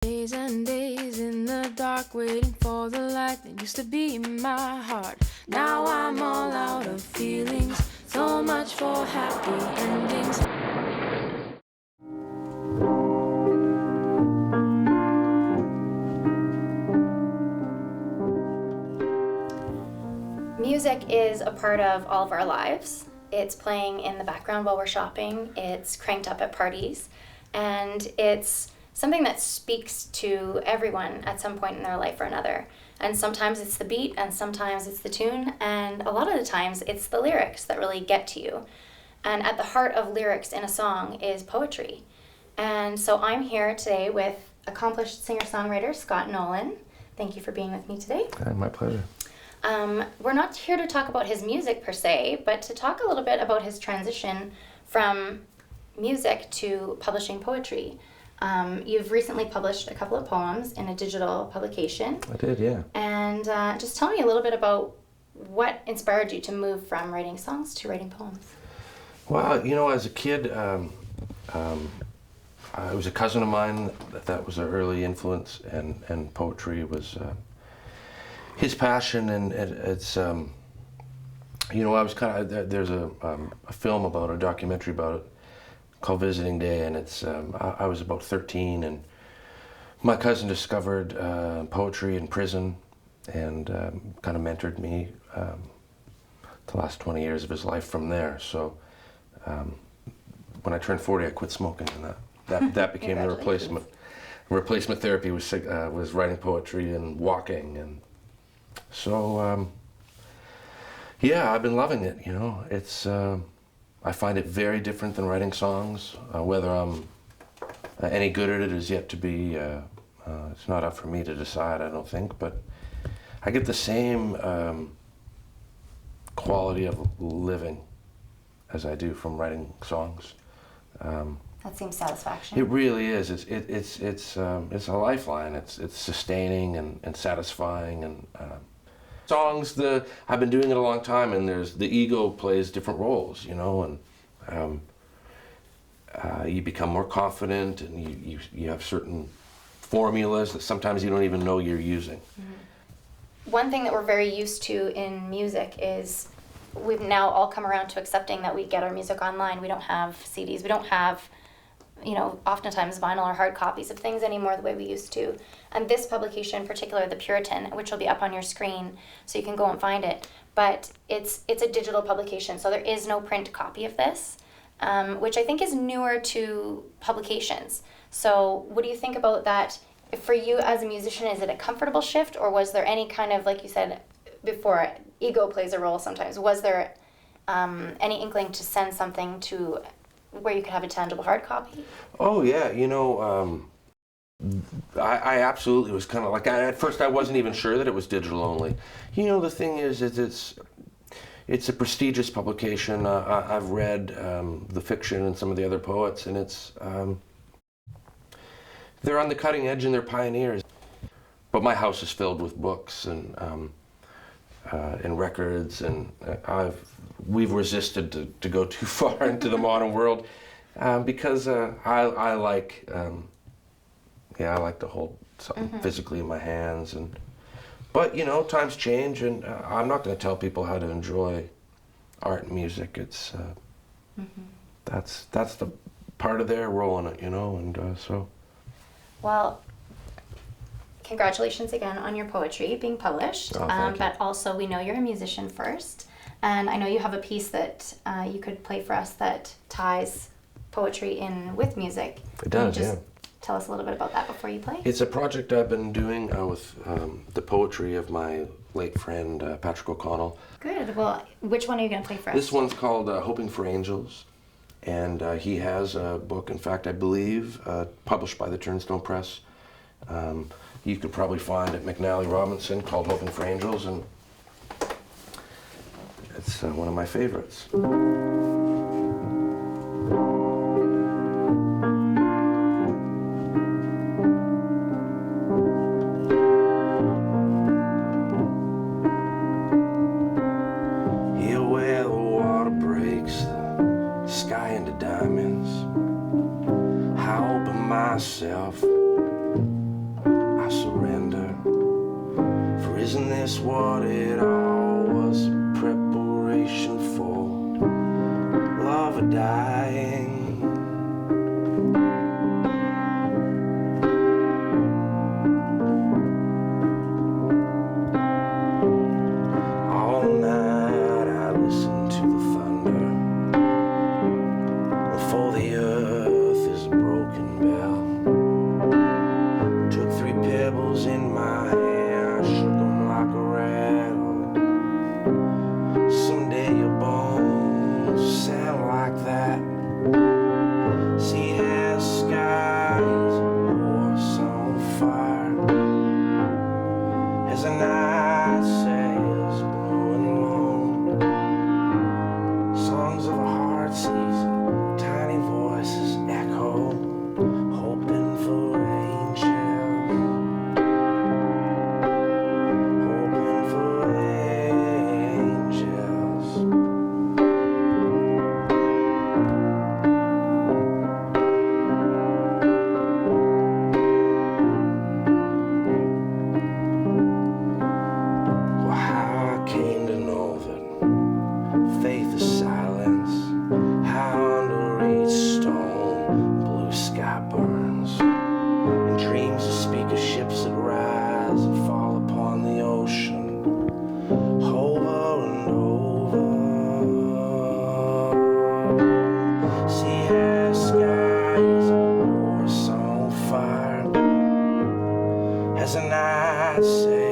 Days and days in the dark, waiting for the light that used to be in my heart. Now I'm all out of feelings, so much for happy endings. Music is a part of all of our lives. It's playing in the background while we're shopping, it's cranked up at parties, and it's something that speaks to everyone at some point in their life or another. And sometimes it's the beat, and sometimes it's the tune, and a lot of the times it's the lyrics that really get to you. And at the heart of lyrics in a song is poetry. And so I'm here today with accomplished singer-songwriter Scott Nolan. Thank you for being with me today. My pleasure. We're not here to talk about his music per se, but to talk a little bit about his transition from music to publishing poetry. You've recently published a couple of poems in a digital publication. I did, yeah. And just tell me a little bit about what inspired you to move from writing songs to writing poems. Well, as a kid, it was a cousin of mine that was an early influence, and poetry was his passion, and it's, I was kind of, there's a film about, a documentary about it, called Visiting Day, and it's I was about 13, and my cousin discovered poetry in prison and kind of mentored me the last 20 years of his life from there. So when I turned 40, I quit smoking, and that became the replacement. Replacement therapy was writing poetry and walking, and so yeah, I've been loving it. It's I find it very different than writing songs. Whether I'm any good at it is yet to be, it's not up for me to decide, I don't think, but I get the same quality of living as I do from writing songs. That seems satisfaction. It really is. It's a lifeline. It's sustaining and satisfying, and songs, I've been doing it a long time, and the ego plays different roles, and you become more confident, and you have certain formulas that sometimes you don't even know you're using. Mm-hmm. One thing that we're very used to in music is we've now all come around to accepting that we get our music online. We don't have CDs. We don't have, oftentimes vinyl or hard copies of things anymore the way we used to. And this publication in particular, The Puritan, which will be up on your screen so you can go and find it, but it's a digital publication, so there is no print copy of this, which I think is newer to publications. So what do you think about that? For you as a musician, is it a comfortable shift, or was there any kind of, like you said before, ego plays a role sometimes, was there any inkling to send something to where you could have a tangible hard copy? Oh yeah, I absolutely was kind of like, at first I wasn't even sure that it was digital only. The thing is it's a prestigious publication. I've read the fiction and some of the other poets, and it's they're on the cutting edge and they're pioneers. But my house is filled with books and records, and we've resisted to go too far into the modern world because I like to hold something physically in my hands, but times change, and I'm not going to tell people how to enjoy art and music. It's that's the part of their role in it, and so. Well, congratulations again on your poetry being published. Oh, thank you. But also we know you're a musician first, and I know you have a piece that you could play for us that ties poetry in with music. It does, Can you yeah. just tell us a little bit about that before you play? It's a project I've been doing with the poetry of my late friend Patrick O'Connell. Good. Well, which one are you going to play for us? This one's called Hoping for Angels, and he has a book, in fact, I believe, published by the Turnstone Press. You could probably find at McNally Robinson, called Hoping for Angels, and it's one of my favorites. Here where the water breaks the sky into diamonds, I open myself guess what it all was preparation for love or dying. All night I listened to the thunder, for the earth is a broken bell. Took 3 pebbles in my hair, shook them like a rattle. Someday your bones sound like that. Sea has skies, horse on fire. As the night sails blowing along, songs of a heart season, tiny voices echo, hoping for angels, hoping for angels. Well, how I came to know that faith is silence, how under each stone blue sky burns, and dreams that speak of ships that rise and fall upon the ocean, over and over. Sea has skies, horse on fire, as the night sails